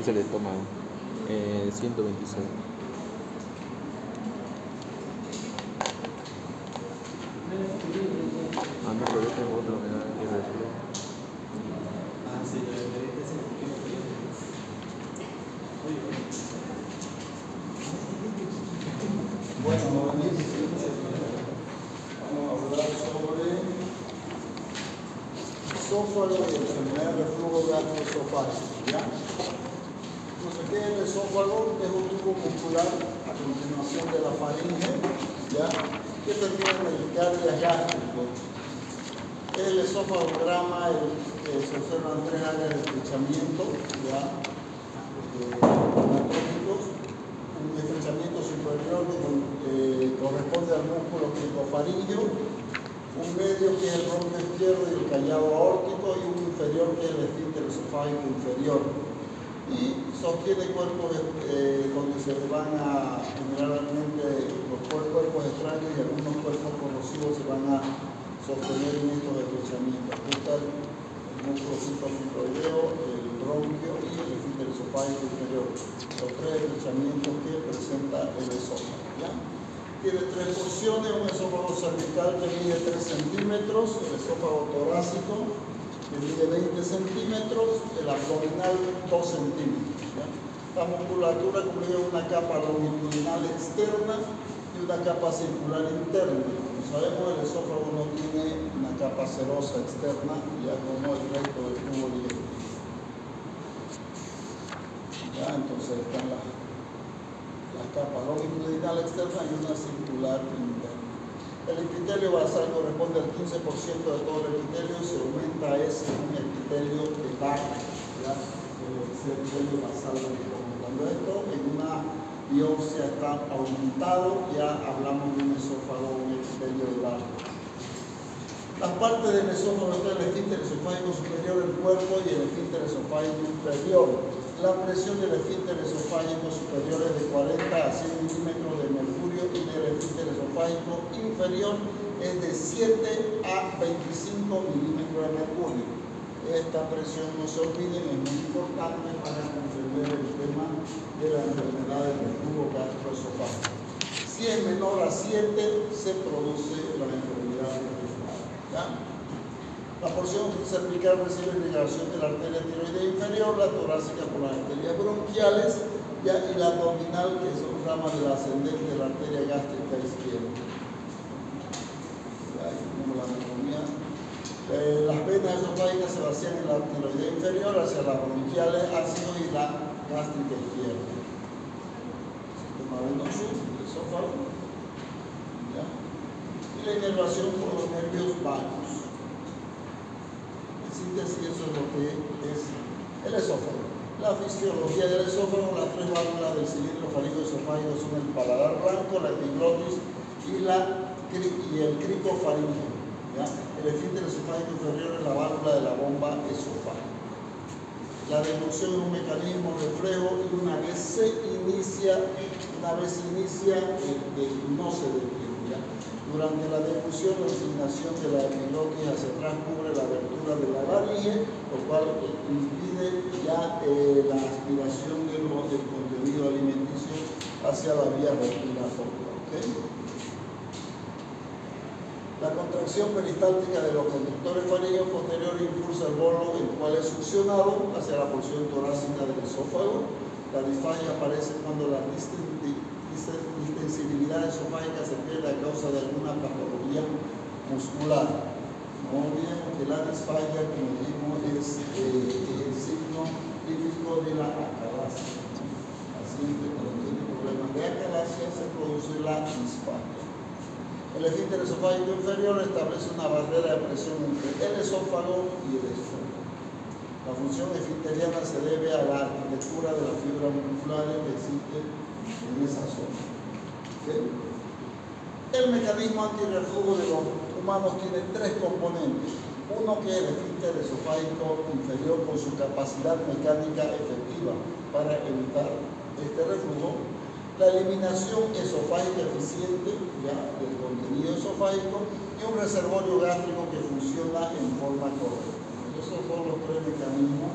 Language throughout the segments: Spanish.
se le toma 126. Ah, no, pero yo tengo otro que da que reflejo. Ah, sí, la diferencia es bueno, vamos a hablar sobre esófago y enfermedad de reflujo gastroesofágico, ¿ya? Entonces, ¿qué es el esófago? Es un tubo muscular a continuación de la faringe, ¿ya? Que termina en el cardia gástrico. El esofagograma se observan tres áreas de estrechamiento, ¿ya? Anatómicos. Un estrechamiento superior que corresponde al músculo cricofaringio, un medio que es el bronquio izquierdo y el callado aórtico, y un inferior que es el esfínter esofágico inferior. Y sostiene cuerpos donde se van a, generalmente, los cuerpos extraños y algunos cuerpos corrosivos se van a sostener en estos estrechamientos. Aquí está el músculo supraficoideo, el bronquio y el esfínter esofágico inferior. Los tres estrechamientos que presenta el esófago, ¿ya? Tiene tres porciones: un esófago cervical que mide 3 centímetros, el esófago torácico que mide 20 centímetros, el abdominal 2 centímetros, ¿ya? La musculatura cubre una capa longitudinal externa y una capa circular interna. Como sabemos, el esófago no tiene una capa serosa externa, ya como el resto del tubo digestivo. ¿Ya? Entonces están las capas longitudinal externa y una circular interna. El epitelio basal corresponde al 15% de todo el epitelio y se aumenta a ese un epitelio de barro, ¿ya? El epitelio basal. Cuando esto en una biopsia está aumentado, ya hablamos de un esófago, un epitelio de barro. Las partes del esófago están el esfínter esofágico superior del cuerpo y el esfínter esofágico inferior. La presión del esfínter esofágico superior es de 40 a 100 milímetros de mercurio y del esfínter esofágico inferior es de 7 a 25 milímetros de mercurio. Esta presión, no se olviden, es muy importante para comprender el tema de la enfermedad del reflujo gastroesofágico. Si es menor a 7, se produce la enfermedad del reflujo. ¿Ya? La porción cervical recibe irrigación de la arteria tiroidea inferior, la torácica por las arterias bronquiales, ¿ya? Y la abdominal, que son ramas de la ascendente de la arteria gástrica izquierda. Ahí tenemos la anatomía. Las venas esofágicas se vacían en la tiroidea inferior hacia las bronquiales, ácido y la gástrica izquierda. Sistema venoso, el esófago. ¿Ya? Y la inervación por los nervios vagos. En síntesis, eso es lo que es el esófago. La fisiología del esófago: las tres válvulas del cilindro faríngeo esofágico son el paladar blanco, la epiglotis y el cricofaringio. ¿Ya? El esfínter esofágico inferior es la válvula de la bomba esofágica. La deglución es un mecanismo reflejo y una vez se inicia, no se detiene. ¿Ya? Durante la deglución, la inclinación de la epiglotis hacia atrás cubre la abertura de la laringe, lo cual impide ya la aspiración del contenido alimenticio hacia la vía respiratoria. ¿Okay? La contracción peristáltica de los conductores faríneos posteriores impulsa el bolo, el cual es succionado hacia la porción torácica del esófago. La disfagia aparece cuando la distensibilidad esofágica se pierde a causa de alguna patología muscular. No olvidemos que la disfagia, como dijimos, es el signo típico de la acalasia. Paciente cuando tiene problemas de acalasia se produce la disfagia. El esfínter esofágico inferior establece una barrera de presión entre el esófago y el esófago. La función esfinteriana se debe a la arquitectura de la fibra muscular que existe en esa zona. ¿Okay? El mecanismo antirreflujo de los humanos tiene tres componentes. Uno, que es el esfínter esofágico inferior con su capacidad mecánica efectiva para evitar este reflujo. La eliminación esofágica eficiente, ¿ya?, del contenido esofágico, y un reservorio gástrico que funciona en forma correcta. Esos son los tres mecanismos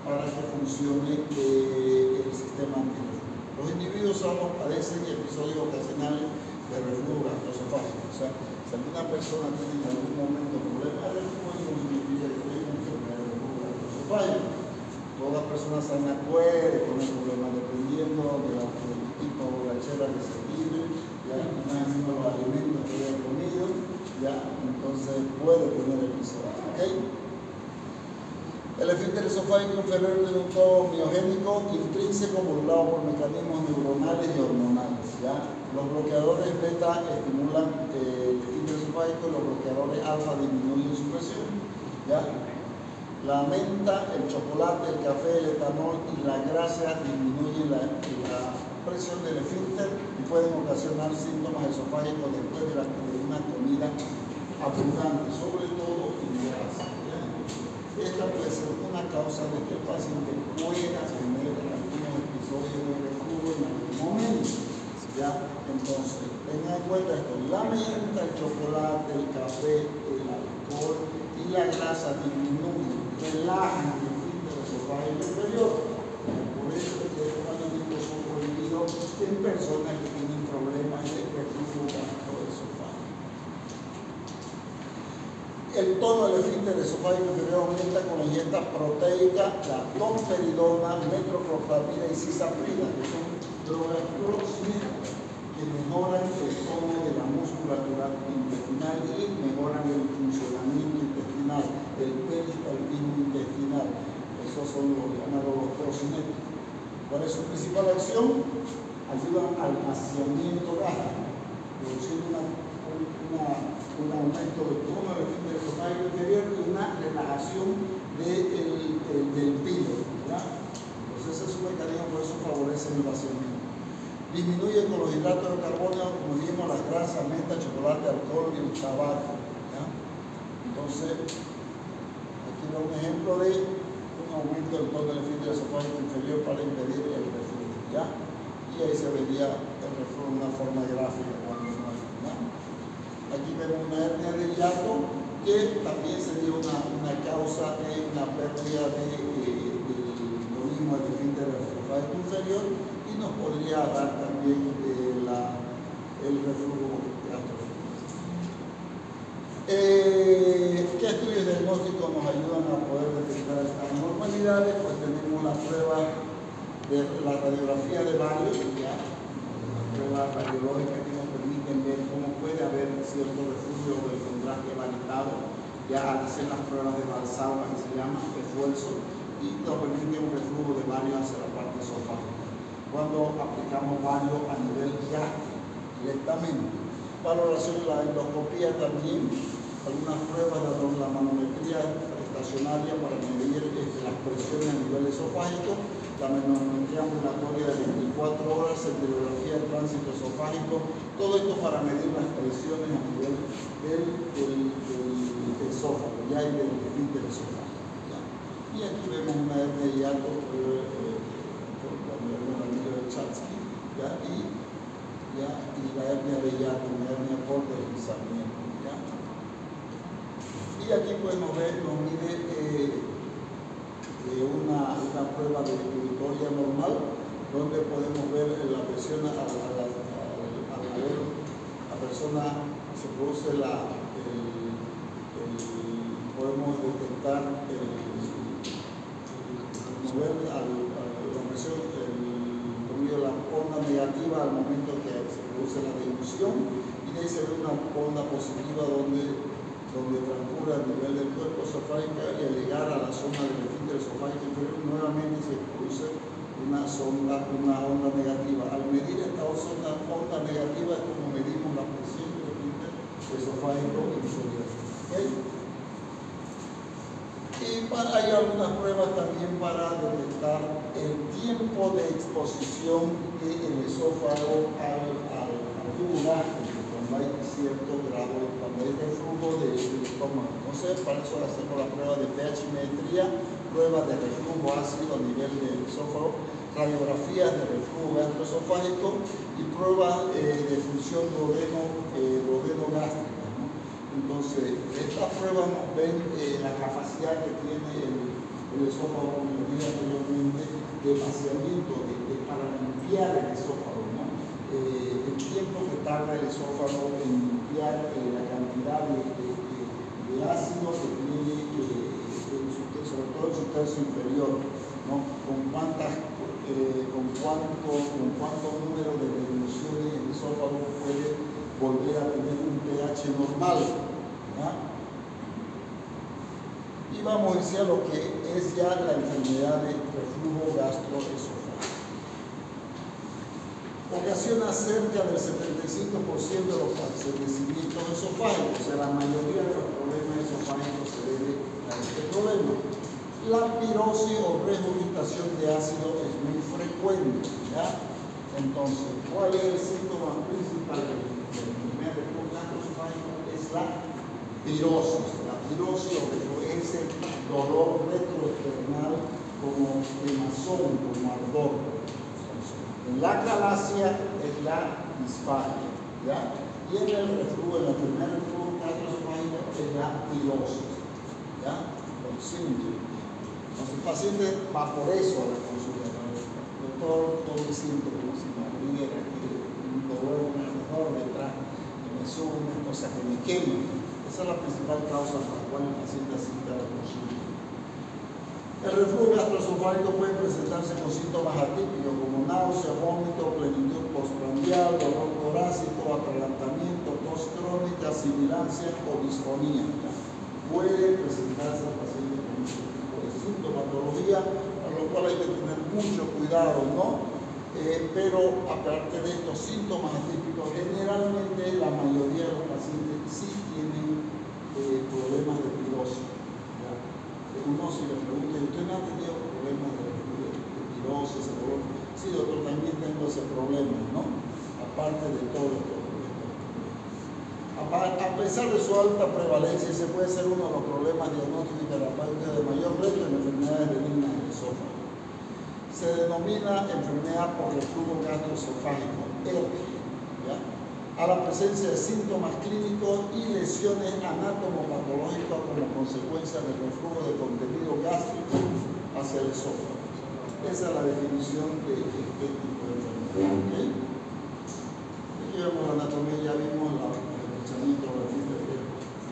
para que funcione el sistema antirreflujo. Los individuos sanos padecen episodios ocasionales de reflujo gastroesofágico. O sea, si alguna persona tiene en algún momento problemas de reflujo, no significa que tiene una enfermedad de reflujo gastroesofágico. Toda persona sana puede tener problemas dependiendo del tipo de borrachera que se vive, ya no los alimentos que haya comido, ya entonces puede tener episodios. ¿Okay? El esfínter esofágico inferior tiene un tono miogénico intrínseco modulado por mecanismos neuronales y hormonales. ¿Ya? Los bloqueadores beta estimulan el esfínter esofágico y los bloqueadores alfa disminuyen su presión. ¿Ya? La menta, el chocolate, el café, el etanol y la grasa disminuyen la presión del esfínter y pueden ocasionar síntomas esofágicos después de una comida abundante, sobre todo en grasa. Esta puede ser una causa de que el paciente pueda tener algunos episodios de reflujo en algún momento. ¿Ya? Entonces, tengan en cuenta esto: la menta, el chocolate, el café, el alcohol y la grasa disminuyen, relajan el esfínter esofágico inferior. Por eso es que estos alimentos son prohibidos en personas que tienen problemas de reflujo gastroesofágico. El tono del esfínter esofágico inferior aumenta con la ingesta proteica, la domperidona, metoclopramida y cisaprida, que son drogas proxenéticas que mejoran el tono de la musculatura intestinal y mejoran el funcionamiento intestinal, el peristaltismo intestinal. Esos son los llamados proxenéticos. ¿Cuál es su principal acción? Ayudan al vaciamiento gástrico, produciendo un aumento del tono del esfínter esofágico inferior y una relajación del pilo. Entonces ese es un mecanismo, por eso favorece el vaciamiento. Disminuye con los hidratos de carbono, como dijimos, las grasas, menta, chocolate, alcohol y el tabaco. ¿Ya? Entonces, aquí va un ejemplo de un aumento del tono del esfínter esofágico inferior para impedir el reflujo. ¿Ya? Y ahí se vería el reflujo de una forma gráfica. ¿Ya? Aquí vemos una hernia de hiato que también sería una causa de una pérdida del volumen del esfínter esofágico inferior y nos podría dar también el reflujo gastroesofágico. ¿Qué estudios diagnósticos nos ayudan a poder detectar estas anormalidades? Pues tenemos la prueba de la radiografía de Barrio, ya, las pruebas radiológicas que nos permiten ver cómo puede haber cierto reflujo del contraste valitado, ya hacen las pruebas de Valsalva, que se llama esfuerzo, y nos permite un reflujo de Barrio hacia la parte esofágica. Cuando aplicamos Barrio a nivel gástrico directamente. Valoración de la endoscopía también, algunas pruebas de la manometría estacionaria para medir las presiones a nivel esofágico, la manometría ambulatoria de 24 horas, centrografía de tránsito esofágico, todo esto para medir las presiones a nivel del esófago, ya y del esfínter esofágico. Y aquí vemos una hernia de hiato y la hernia de hiato, una hernia por deslizamiento. Y aquí pues nos mide una prueba de victoria normal, donde podemos ver la presión a la persona, se produce podemos detectar la onda negativa al momento que se produce la dilución, y de ahí se ve una onda positiva donde transcurre a nivel del cuerpo esofágico y al llegar a la zona del esfínter esofágico inferior nuevamente se produce una onda negativa. Al medir esta onda negativa es como medimos la presión del esfínter esofágico inferior. ¿Okay? Y hay algunas pruebas también para detectar el tiempo de exposición del esófago al tubo gástrico, cuando hay cierto grado, cuando hay reflujo del estómago. Entonces, para eso hacemos la prueba de pH-metría, pruebas de reflujo ácido a nivel del esófago, radiografías de reflujo gastroesofágico y pruebas de función duodeno-gástrica. Entonces, estas pruebas nos ven la capacidad que tiene el esófago, como dije anteriormente, de vaciamiento, para limpiar el esófago, ¿no? El tiempo que tarda el esófago en limpiar la cantidad de ácido que tiene, sobre todo en su tercio inferior, ¿no? Con cuánto número de revoluciones el esófago puede volver a tener un pH normal, ¿ya? Y vamos a decir a lo que es ya la enfermedad de reflujo gastroesofágico. Ocasiona cerca del 75% de los padecimientos esofágicos, o sea, la mayoría de los problemas esofágicos se debe a este problema. La pirosis o regurgitación de ácido es muy frecuente, ¿ya? Entonces, ¿cuál es el síntoma principal del primer reflujo gastroesofágico? Es la pirosis. La pirosis es el dolor retroesternal como quemazón, como ardor. En la calasia es la disfagia, ¿ya? Y en el reflujo, en el primer reflujo gastroesofágico es la pirosis, ¿ya? Los síntomas. Entonces el paciente va por eso a la consulta. Doctor, todo me siento como si me abriera un dolor, un ardor detrás, que me sube una cosa que me quema. Esa es la principal causa por la cual el paciente asiste a la consulta. El reflujo gastroesofágico puede presentarse con síntomas atípicos como náusea, vómito, plenitud postprandial, dolor torácico, atragantamiento, tos crónica, sibilancia o disfonía. Puede presentarse al paciente con este tipo de sintomatología, a lo cual hay que tener mucho cuidado, ¿no? Pero aparte de estos síntomas atípicos, generalmente la mayoría de los pacientes sí tienen problemas de pirosis. Uno si le pregunta, ¿usted no ha tenido problemas de pirosis? Sí, doctor, también tengo ese problema, ¿no? Aparte de todo esto. A pesar de su alta prevalencia, ese puede ser uno de los problemas diagnósticos y terapéuticos de mayor reto en enfermedades benignas del esófago. Se denomina enfermedad por reflujo gastroesofágico, ERGE, ¿ya? A la presencia de síntomas clínicos y lesiones anatomopatológicas como consecuencia del reflujo de contenido gástrico hacia el esófago. Esa es la definición de este tipo de enfermedad. ¿Okay? Aquí vemos la anatomía, ya vimos el pensamiento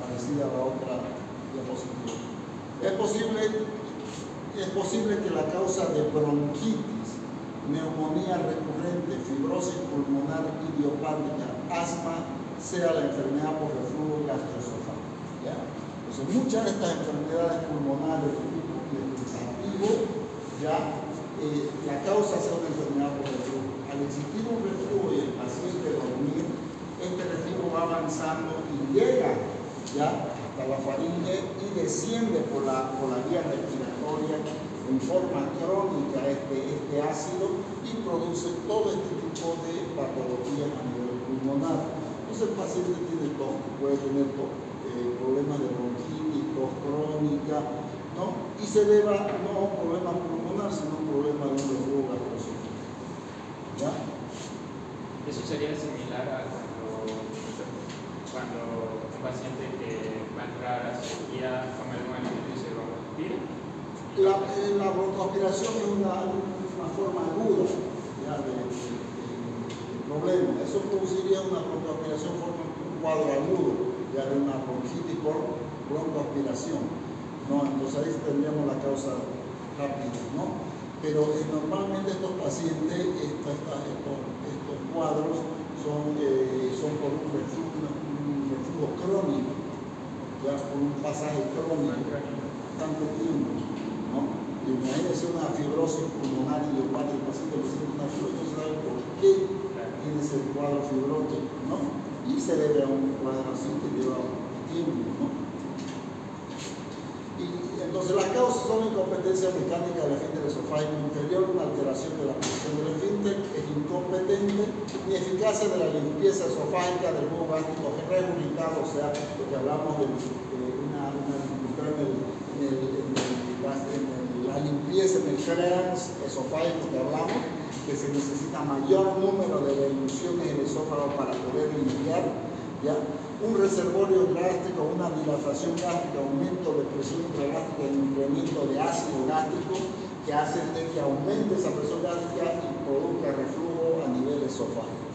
parecida a la otra diapositiva. Es posible que la causa de bronquitis, neumonía recurrente, fibrosis pulmonar idiopática, asma, sea la enfermedad por reflujo gastroesofágico, ¿ya? Entonces, muchas de estas enfermedades pulmonares de tipo activo, ya la causa sea una enfermedad por reflujo. Al existir un reflujo y el paciente dormir, este reflujo va avanzando y llega ya hasta la faringe y desciende por la vía respiratoria en forma crónica este ácido y produce todo este tipo de patologías a nivel pulmonar. Entonces el paciente tiene tos, puede tener problemas de bronquitis, tos crónica, ¿no? Y se deba no a un problema pulmonar, sino a un problema de un reflujo gastroesofágico. ¿Ya? Eso sería similar a cuando un paciente que va a entrar a cirugía come algún alimento y se lo respira. La broncoaspiración es una forma aguda, ¿ya? de problema. Eso produciría una broncoaspiración por un cuadro agudo, ya de una bronquitis por broncoaspiración, ¿no? Entonces ahí tendríamos la causa rápida, ¿no? Pero normalmente estos pacientes, estos cuadros son por un reflujo crónico, ya por un pasaje crónico, tanto tiempo, ¿no? Imagínense una fibrosis pulmonar idiopática, el paciente presenta una fibrosis, no sabe por qué tiene ese cuadro fibrótico, ¿no? Y se debe a un cuadro así que lleva tiempo, ¿no? Y entonces las causas son incompetencia mecánica del esfínter esofágico inferior, una alteración de la posición del esfínter, es incompetente, ni eficacia de la limpieza esofágica del jugo gástrico regurgitado, o sea, lo que hablamos de una dificultad en la limpieza, en el clearance esofágico que hablamos, que se necesita mayor número de diluciones en el esófago para poder limpiar, ¿ya? Un reservorio gástrico, una dilatación gástrica, aumento de presión intragástrica, incremento de ácido gástrico que hace que aumente esa presión gástrica y produzca reflujo a nivel esofágico,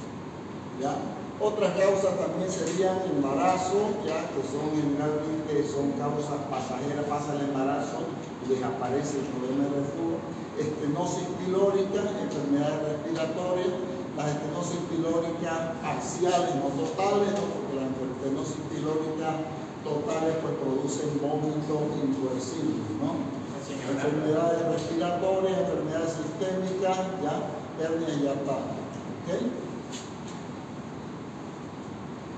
¿ya? Otras causas también serían embarazo, ya que son generalmente causas pasajeras, pasa el embarazo y les aparece el problema de reflujo. Estenosis pilórica, enfermedades respiratorias, las estenosis pilóricas parciales, no totales, ¿no? Porque las estenosis pilóricas totales pues producen vómito irreversible, ¿no? Enfermedades respiratorias, enfermedades sistémicas, ya, hernias hiatáticas, ¿ok?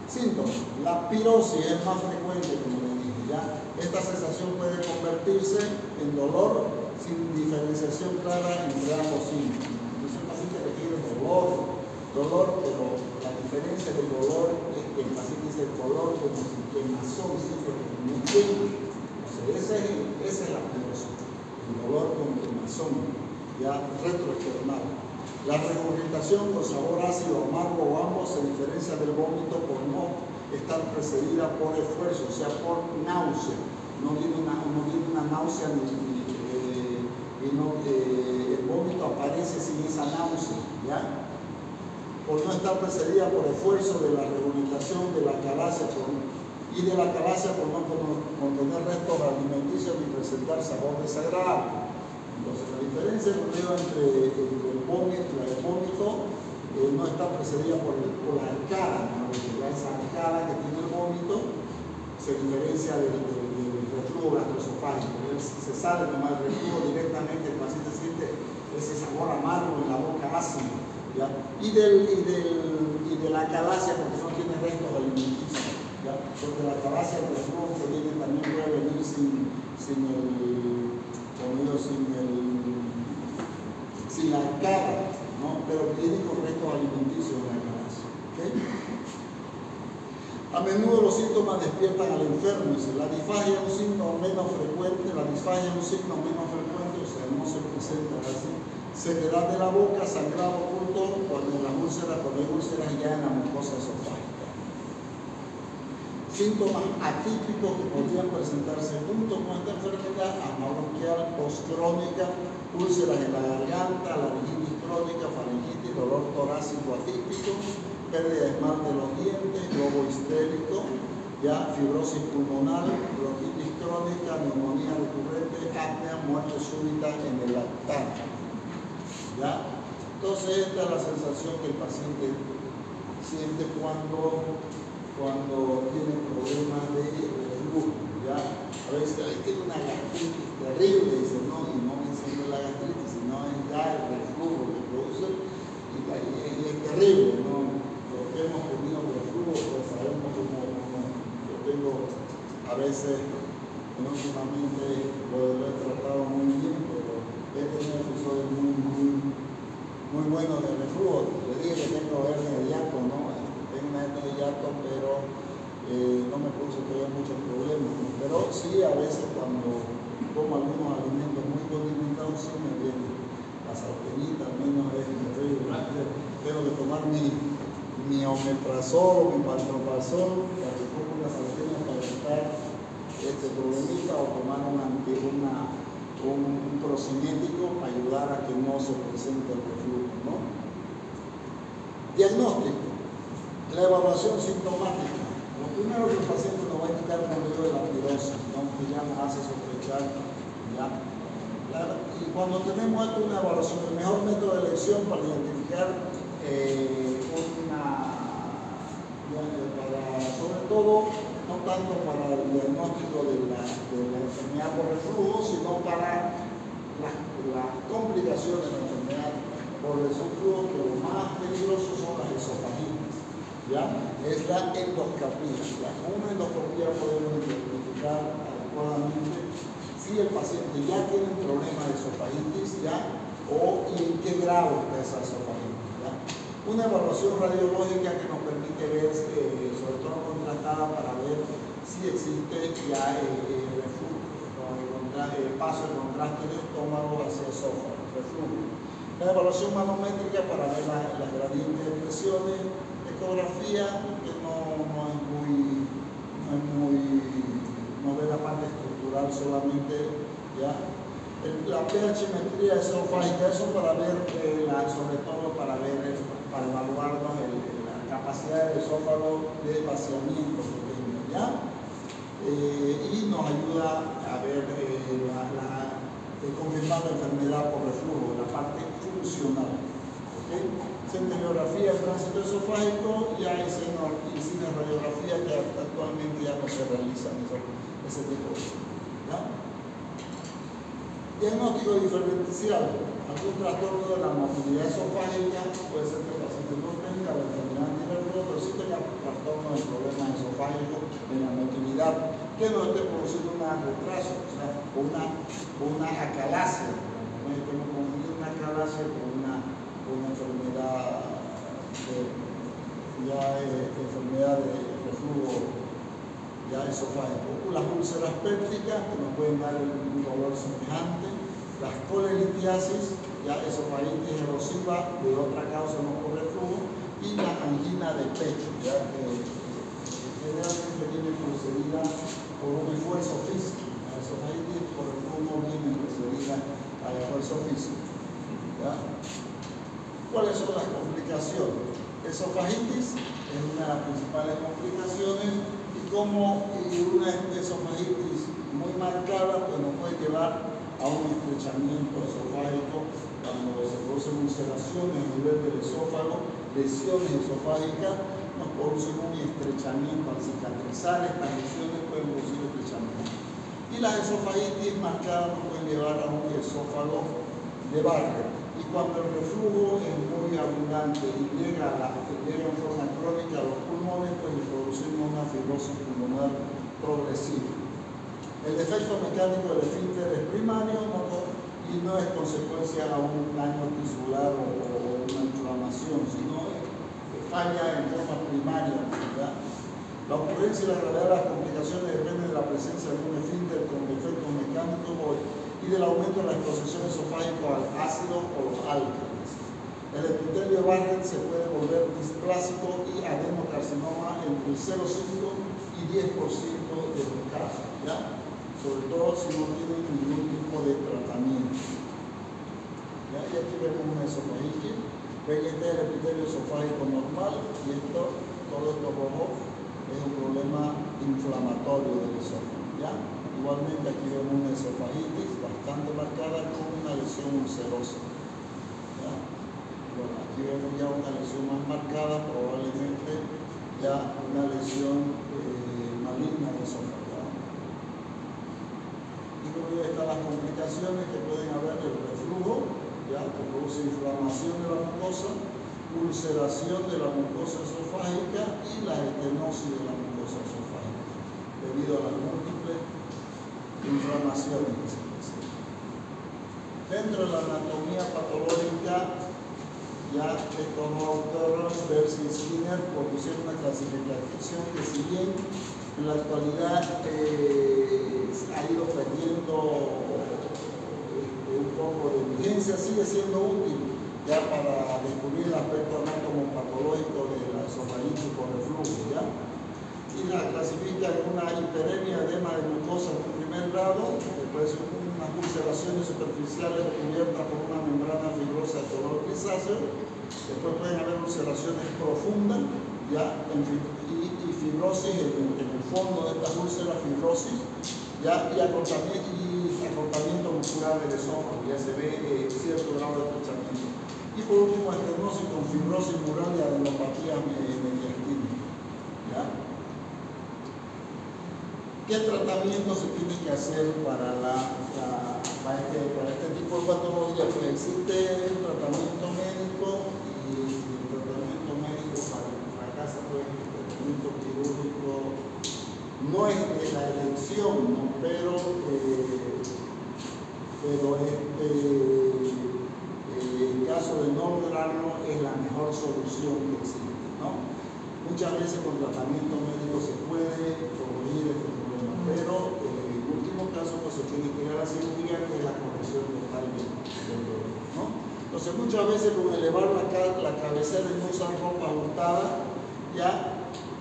Síntomas. La pirosis es más frecuente, como les dije, ¿ya? Esta sensación puede convertirse en dolor sin diferenciación clara entre ambos síntomas. Entonces el paciente requiere dolor, pero la diferencia del dolor es que el paciente dice el dolor como si quemazón, siempre muy quema. Esa es la pirosis, el dolor con quemazón, ya retroesternal. La regurgitación con sabor ácido, amargo o ambos se diferencia del vómito por no estar precedida por esfuerzo, o sea, por náusea. No viene una náusea el vómito aparece sin esa náusea, ¿ya? Por no estar precedida por esfuerzo de la regurgitación de la calacia y de la calacia por no contener restos alimenticios ni presentar sabor desagradable. Entonces, la diferencia entre el vómito no está precedida por la arcada, ¿no? Esa arcada que tiene el vómito se diferencia del reflujo gastroesofágico. Se sale nomás el reflujo directamente, el paciente siente ese sabor amargo en la boca ácida, ¿ya? Y de la calacia, porque no tiene restos alimenticios, ¿ya? Porque la calacia, el reflujo que viene también puede venir sin la arcada, ¿no? Pero viene con restos alimenticios en la calacia, ¿okay? A menudo los síntomas despiertan al enfermo. La disfagia es un signo menos frecuente, o sea, no se presenta así. Sequedad de la boca, sangrado oculto, cuando hay úlceras ya en la mucosa esofágica. Síntomas atípicos que podrían presentarse junto con esta enfermedad: asma bronquial, tos crónica, úlceras en la garganta, laringitis crónica, faringitis, dolor torácico atípico, pérdida de esmalte de los dientes, globo histérico, ya, fibrosis pulmonar, bronquitis crónica, neumonía recurrente, apnea, muerte súbita en el lactante, ¿ya? Entonces esta es la sensación que el paciente siente cuando tiene problemas de reflujo, ¿ya? A veces tiene una gastritis terrible, dice, no, y no es la gastritis, sino es ya el reflujo que produce, y es terrible, ¿no? Los que hemos tenido reflujo, pues sabemos cómo yo tengo a veces, últimamente lo he tratado muy bien, pero he tenido episodios muy buenos de reflujo. Le dije que tengo hernia de hiato, ¿no? Tengo una hernia de hiato, pero no me produce todavía muchos problemas, ¿no? Pero sí, a veces cuando como algunos alimentos muy condimentados, sí me viene la sartenita, al menos es terrible. Tengo que tomar mi omeprazol o mi pantoprazol, para que ponga una sartena para evitar este problemita, o tomar un procinético para ayudar a que no se presente el reflujo, ¿no? Diagnóstico. La evaluación sintomática. Lo primero que el paciente nos va a indicar por medio de la pirosis, ¿no? Que ya nos hace sospechar, ¿ya? Y cuando tenemos esto, una evaluación, el mejor método de elección para identificar sobre todo, no tanto para el diagnóstico de la enfermedad por reflujo, sino para las complicaciones de la enfermedad por reflujo, que lo más peligroso son las esofagitis, ¿ya? Es la endoscopía, ¿ya? Con una endoscopía podemos identificar adecuadamente si el paciente ya tiene un problema de esofagitis, ¿ya? O y en qué grado está esa esofagitis, ¿ya? Una evaluación radiológica que nos permite ver, sobre todo contrastada, para ver si existe ya el paso de contraste del estómago hacia esófago, reflujo. La evaluación manométrica para ver las gradientes de presiones, fotografía que no ve la parte estructural solamente, ¿ya? La pH-metría esofágica, eso para ver, sobre todo para evaluarnos la capacidad del esófago de vaciamiento pequeño, ¿ya? Y nos ayuda a ver, confirmar la enfermedad por reflujo, la parte funcional. ¿Okay? Centeliografía, tránsito esofágico, ya hay cineradiografía que actualmente ya no se realizan ese tipo de cosas. ¿Ya? Diagnóstico diferencial. Algún trastorno de la motilidad esofágica, puede ser que el paciente no tenga la enfermedad antirreflujo, pero sí tenga trastorno del problema esofágico en la motilidad, que no esté produciendo un retraso, o sea, una acalasia. No tenemos que confundir una acalasia con una enfermedad enfermedad de reflujo ya esofágico. Las úlceras pépticas que nos pueden dar un dolor semejante, las colelitiasis, ya esofagitis erosiva de otra causa no por reflujo, y la angina de pecho, ya que generalmente viene precedida por un esfuerzo físico. La esofagitis por reflujo viene precedida al esfuerzo físico. ¿Ya? ¿Cuáles son las complicaciones? Esofagitis es una de las principales complicaciones y como una esofagitis muy marcada pues nos puede llevar a un estrechamiento esofágico cuando se producen ulceraciones a nivel del esófago, lesiones esofágicas nos producen un estrechamiento. Al cicatrizar estas lesiones pueden producir estrechamiento. Y las esofagitis marcadas nos pueden llevar a un esófago de Barrett. Y cuando el reflujo es muy abundante y llega en forma crónica a los pulmones, pues producimos una fibrosis pulmonar progresiva. El defecto mecánico del esfínter es primario y no es consecuencia a un daño tisular o una inflamación, sino que falla en forma primaria, ¿verdad? La ocurrencia y la gravedad de las complicaciones dependen de la presencia de un esfínter con defectos mecánicos y del aumento de la exposición esofágica al ácido o los álcalis. El epitelio de Barrett se puede volver displásico y adenocarcinoma entre el 0,5 y 10% de los casos, ¿ya? Sobre todo si no tienen ningún tipo de tratamiento. ¿Ya? Y aquí vemos una esofagitis, PGT del epitelio esofágico normal y todo esto rojo es un problema inflamatorio del esófago. ¿Ya? Igualmente aquí vemos una esofagitis bastante marcada con una lesión ulcerosa. ¿Ya? Bueno, aquí vemos ya una lesión más marcada, probablemente ya una lesión maligna del esófago. Y luego ya están las complicaciones que pueden haber del reflujo, ya que produce inflamación de la mucosa, ulceración de la mucosa esofágica y la estenosis de la mucosa esofágica, debido a las múltiples inflamaciones. Dentro de la anatomía patológica, ya estos autores, Bercy y Skinner, propusieron una clasificación que, si bien en la actualidad ha ido perdiendo un poco de vigencia, sigue siendo útil ya para descubrir el aspecto anatomopatológico de la esofagitis por reflujo, ¿ya? Y la clasifica en una hiperemia, edema de mucosa en primer grado, que puede ser unas ulceraciones superficiales cubiertas por una membrana fibrosa de color grisáceo. Después pueden haber ulceraciones profundas, ¿ya? Y fibrosis en el fondo de estas úlceras, fibrosis, ¿ya? Y acortamiento muscular del esófago, ya se ve cierto grado de estrechamiento. Y por último, estenosis con fibrosis mural y adenopatía mediastínica, ¿ya? ¿Qué tratamiento se tiene que hacer para este tipo de patología? Pues existe un tratamiento médico y el tratamiento médico para el fracaso, pues el tratamiento quirúrgico no es la elección, ¿no? pero en caso de no lograrlo es la mejor solución que existe, ¿no? Muchas veces con tratamiento médico se puede corregir este problema, pero en el último caso pues, se tiene que ir a la cirugía, que es la corrección total del problema, ¿no? Entonces muchas veces con elevar la cabecera y no usar ropa ajustada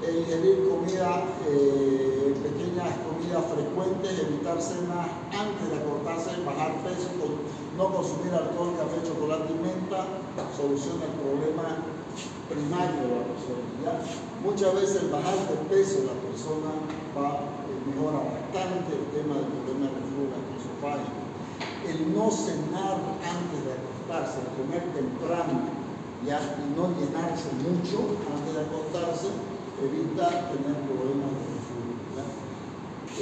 ya ingerir comida, pequeñas comidas frecuentes, evitar cenas antes de acostarse, bajar peso, no consumir alcohol, café, chocolate y menta, soluciona el problema primario de la persona. ¿Ya? Muchas veces el bajar de peso la persona mejora bastante el tema del problema de reflujo gastroesofágico. El no cenar antes de acostarse, el comer temprano, ¿ya? Y no llenarse mucho antes de acostarse, evita tener problemas de reflujo. ¿Ya?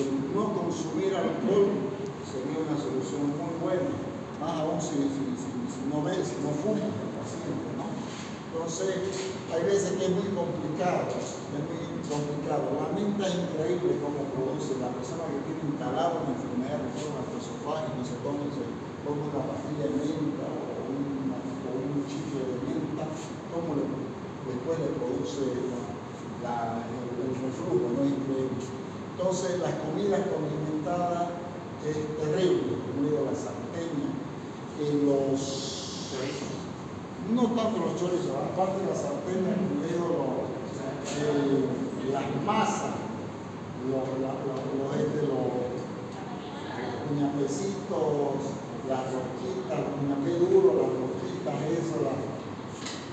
El no consumir alcohol sería una solución muy buena, más aún si no bebe, si no fuma el paciente, ¿no? Entonces, hay veces que es muy complicado, La menta es increíble cómo produce. La persona que tiene instalada una enfermedad de reflujo gastroesofágico se toma una pastilla de menta o un chicle de menta, cómo después le produce el reflujo, ¿no? Es increíble. Entonces, las comidas condimentadas es terrible, incluido la sartén, no tanto los chorizos, aparte de la sartén, incluido las masas, los cuñapecitos, las rosquitas, los cuñapé duros, las rosquitas,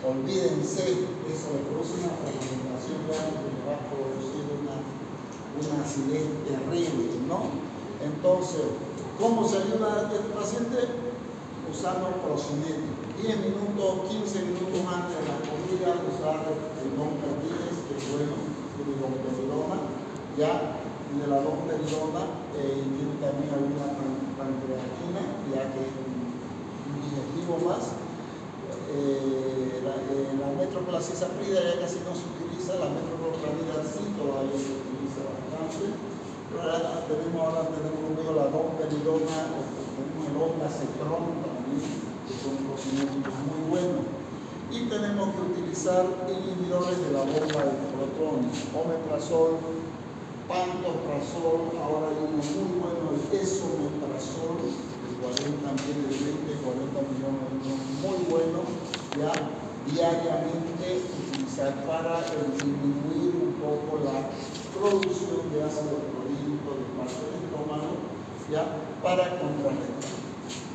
olvídense, eso le produce una fermentación grande que le va a producir una acidez terrible, ¿no? Entonces, ¿cómo se ayuda a este paciente? Usando procinético. 10 minutos, 15 minutos antes de la comida, usar el domperidona, que es bueno, tiene domperidona, ya, tiene la domperidona, tiene también alguna pancreatina, ya que es un digestivo más. La metoclopramida ya casi no se utiliza, la metoclopramida sí todavía se utiliza bastante. Pero ahora tenemos la domperidona, tenemos el ondansetron también, que son procinéticos muy buenos. Y tenemos que utilizar inhibidores de la bomba de protones, omeprazol, pantoprazol, ahora hay uno muy bueno, el esomeprazol, el 40 también de 20-40 millones, muy bueno, ya diariamente utilizar para disminuir un poco la producción de ácido clorhídrico de parte del estómago, ya, para contrarrestar.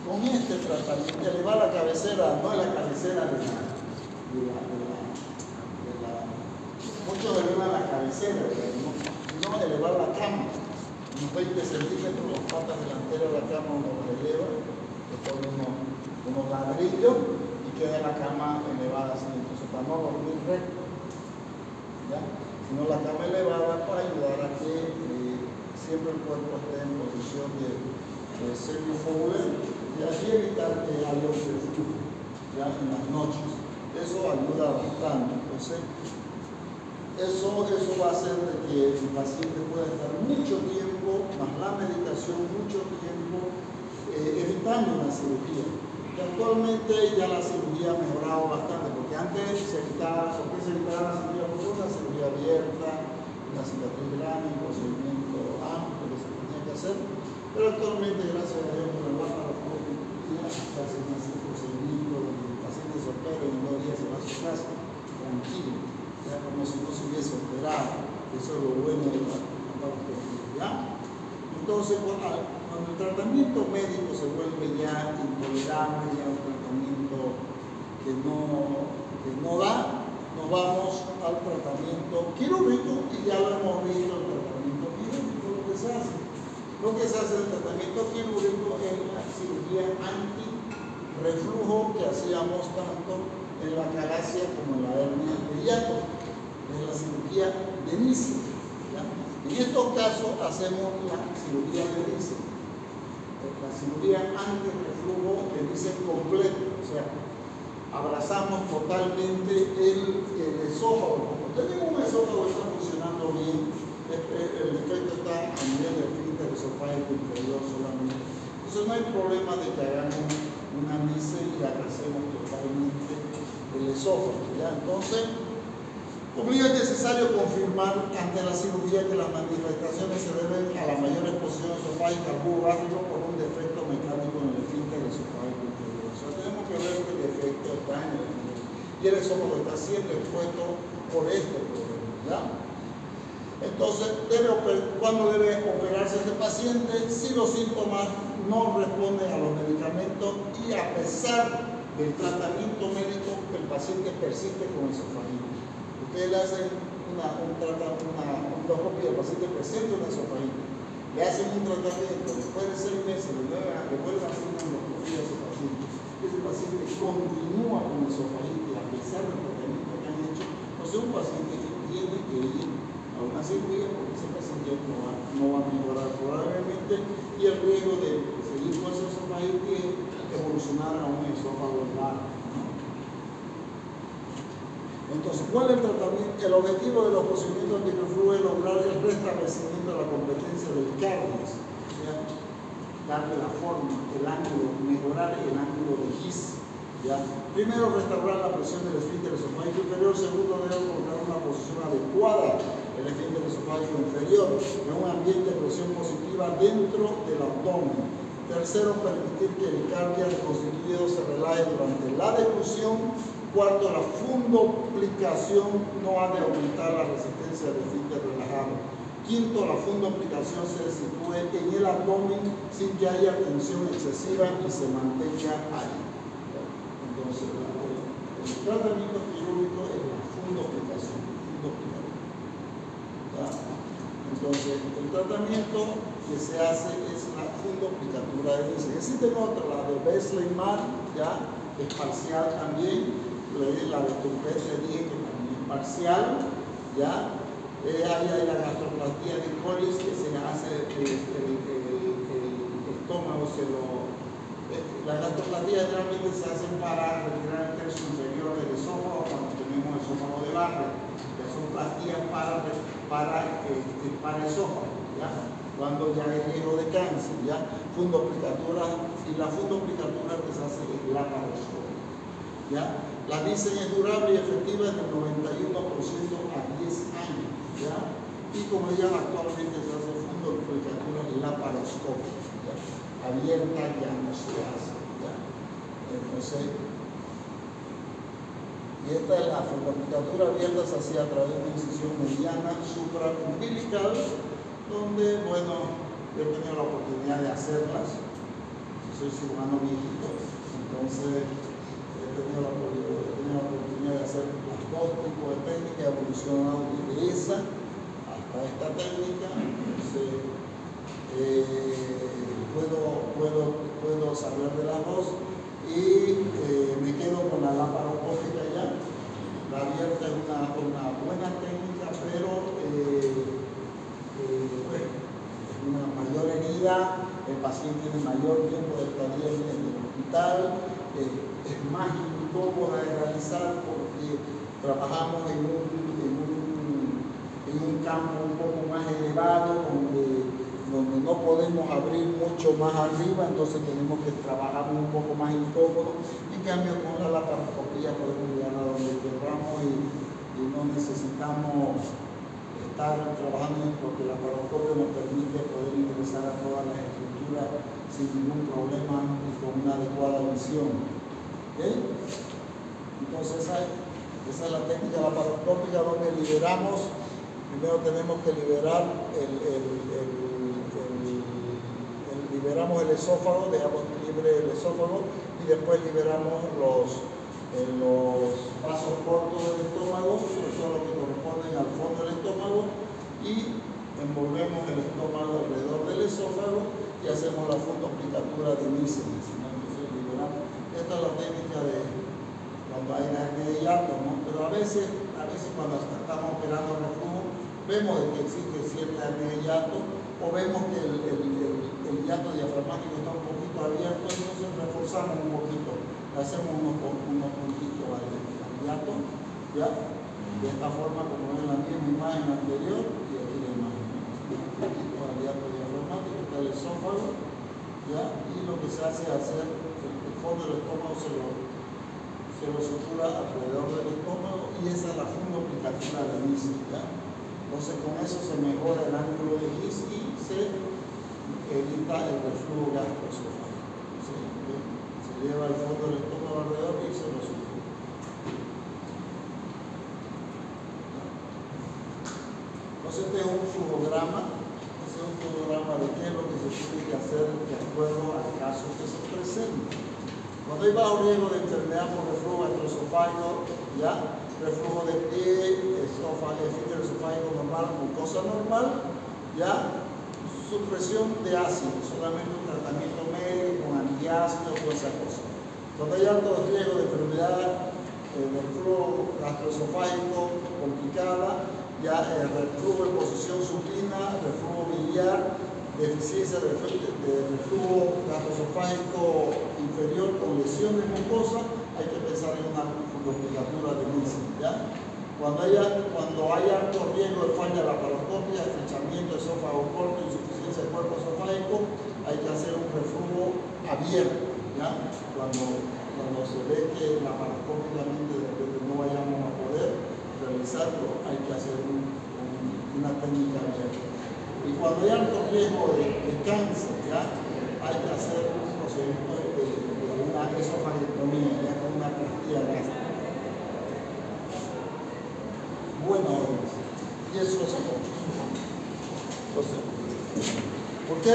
Con este tratamiento, elevar la cabecera, no es la cabecera muchos elevan la cabecera, no elevar la cama, unos 20 centímetros, las patas delanteras de la cama uno las eleva, le pone unos ladrillos y queda la cama elevada así, entonces para no dormir recto, ¿ya? Sino la cama elevada para ayudar a que siempre el cuerpo esté en posición de semifobia y así evitar que haya un reflujo, ¿ya? En las noches. Eso ayuda bastante. Entonces, eso va a hacer de que el paciente pueda estar mucho tiempo, más la medicación, mucho tiempo, evitando una cirugía. Y actualmente ya la cirugía ha mejorado bastante, porque antes se evitaba la cirugía por una cirugía abierta, una cicatriz grande, un procedimiento amplio que se tenía que hacer, pero actualmente, gracias a Dios, con el laparoscopia, se hace un procedimiento donde el paciente se opera y en 2 días se va a su casa, tranquilo, ya como si no se hubiese operado. Eso es lo bueno de la laparoscopia, ¿ya? Entonces, cuando el tratamiento médico se vuelve ya intolerable, ya un tratamiento que no da, nos vamos al tratamiento quirúrgico y ya lo hemos visto, el tratamiento quirúrgico, lo que se hace. Lo que se hace en el tratamiento quirúrgico es la cirugía anti-reflujo que hacíamos tanto en la calasia como en la hernia de hiato, es la cirugía de Nissen. En estos casos hacemos la cirugía de Nissen, la cirugía anti-reflujo de Nissen completo, o sea, abrazamos totalmente el esófago. Como tenemos un esófago que está funcionando bien, el efecto está a nivel del esfínter esofágico inferior solamente. Entonces no hay problema de que hagamos una Nissen y abracemos totalmente el esófago, ¿ya? Entonces, como es necesario confirmar ante la cirugía que las manifestaciones se deben a la mayor exposición esofágica al jugo gástrico por un defecto mecánico en el esfínter esofágico inferior. O sea, tenemos que ver que el defecto está en el esfínter y el esófago está siempre expuesto por este problema. ¿ya? Entonces, ¿cuándo debe operarse este paciente? Si los síntomas no responden a los medicamentos y a pesar del tratamiento médico, el paciente persiste con esofagitis. Ustedes le hacen una endoscopia, el paciente presenta una esofagitis, le hacen un tratamiento, después de 6 meses, le vuelven a hacer una endoscopia a ese paciente. Ese paciente continúa con esofagitis a pesar del tratamiento que han hecho. Entonces, un paciente que tiene que ir a una cirugía porque ese paciente no va a mejorar probablemente y el riesgo de seguir con esa esofagitis es evolucionar a un esófago largo, ¿no? Entonces, ¿cuál es el tratamiento? El objetivo de los procedimientos antirreflujo es lograr el restablecimiento de la competencia del cardio, o sea, darle la forma, el ángulo, mejorar el ángulo de His. ¿Ya? Primero, restaurar la presión del esfínter esofágico inferior. Segundo, debe colocar una posición adecuada el esfínter esofágico inferior en un ambiente de presión positiva dentro del abdomen. Tercero, permitir que el cardio reconstituido se relaje durante la deglución. Cuarto, la fundoplicación no ha de aumentar la resistencia del esfínter relajado. Quinto, la fundoplicación se sitúe en el abdomen sin que haya tensión excesiva y se mantenga ahí. Entonces, el tratamiento quirúrgico es la fundoplicación. ¿Ya? Entonces, el tratamiento que se hace es la fundoplicatura de Nissen. Existe otra, la de Besleymar, ya, es parcial también. La de Turpet le dije que también es parcial, ya. Hay la gastroplastía de Collis que se hace el estómago, la gastroplastia generalmente se hace para retirar el tercio inferior del esófago cuando tenemos esófago de barra, que son plastillas para esófago, ¿ya? Cuando ya hay riesgo de cáncer, ¿ya? Fundoplicatura, y la fundoplicatura que se hace es laparoscopia, ¿ya? La Nissen es durable y efectiva en el 91% a 10 años, ¿ya? Y como ya actualmente se hace fundoplicatura laparoscopia, ¿ya? Abierta ya no se hace, ¿ya? Entonces, y esta es la fundoplicatura abierta, se hacía a través de una incisión mediana supraumbilical, donde, bueno, yo he tenido la oportunidad de hacerlas. Soy cirujano viejito, entonces he tenido la oportunidad de hacer los dos tipos de técnicas, he evolucionado desde esa hasta esta técnica. Entonces, puedo saber de las dos y me quedo con la laparoscópica ya. La abierta es una buena técnica, pero una mayor herida, el paciente tiene mayor tiempo de estadía en el hospital, es más incómoda de realizar porque trabajamos en un campo un poco más elevado donde no podemos abrir mucho más arriba, entonces tenemos que trabajar un poco más incómodo. En cambio, con la laparoscopía podemos llegar a donde queramos y no necesitamos estar trabajando porque la laparoscopia nos permite poder ingresar a todas las estructuras sin ningún problema y con una adecuada visión. ¿Okay? Entonces, esa es la técnica laparoscópica donde liberamos. Primero tenemos que liberar liberamos el esófago, dejamos libre el esófago y después liberamos los vasos cortos del estómago, sobre todo lo que corresponden al fondo del estómago, y envolvemos el estómago alrededor del esófago y hacemos la fundoplicatura de Nissen. Entonces liberamos. Esta es la técnica de cuando hay la hernia de hiato, ¿no? Pero a veces cuando estamos operando reflujo, vemos que existe cierta hernia de hiato o vemos que el hiato diafragmático está un poquito abierto, entonces reforzamos un poquito, le hacemos unos puntitos al hiato, ¿ya? De esta forma, como ven en la misma imagen anterior, y aquí la imagen, unos puntitos al hiato diafragmático, está el esófago, ¿ya? Y lo que se hace es hacer el fondo del estómago se lo sutura alrededor del estómago y esa es la fundoplicatura de Nissen, ¿ya? Entonces con eso se mejora el ángulo de His y se evita el reflujo gastroesofágico. Se lleva el fondo del estómago alrededor y se lo sutura. Entonces este es un flujograma, de qué es lo que se tiene que hacer de acuerdo al caso que se presenta. Cuando hay bajo riesgo de enfermedad por reflujo gastroesofágico, ya, reflujo de pie, esfínter esofágico normal, mucosa normal, ya, supresión de ácido, solamente un tratamiento médico, con antiácido o esa cosa. Cuando hay alto riesgo de enfermedad del reflujo gastroesofágico complicada, ya reflujo en posición supina, reflujo biliar, deficiencia de reflujo gastroesofágico inferior con lesiones mucosas, hay que pensar en una flogilatura de Nissen, ¿ya? Cuando hay alto riesgo de falla laparoscópica, estrechamiento esófago corto, insuficiencia del cuerpo esofágico, hay que hacer un reflujo abierto, ¿ya? Cuando se ve que laparoscópicamente de repente no vayamos a poder realizarlo, hay que hacer una técnica abierta. Y cuando hay alto riesgo de cáncer, ¿ya? Hay que hacer un procedimiento de una esofagectomía, ya con una plastía gástrica. Bueno, y eso es todo. Entonces, ¿por qué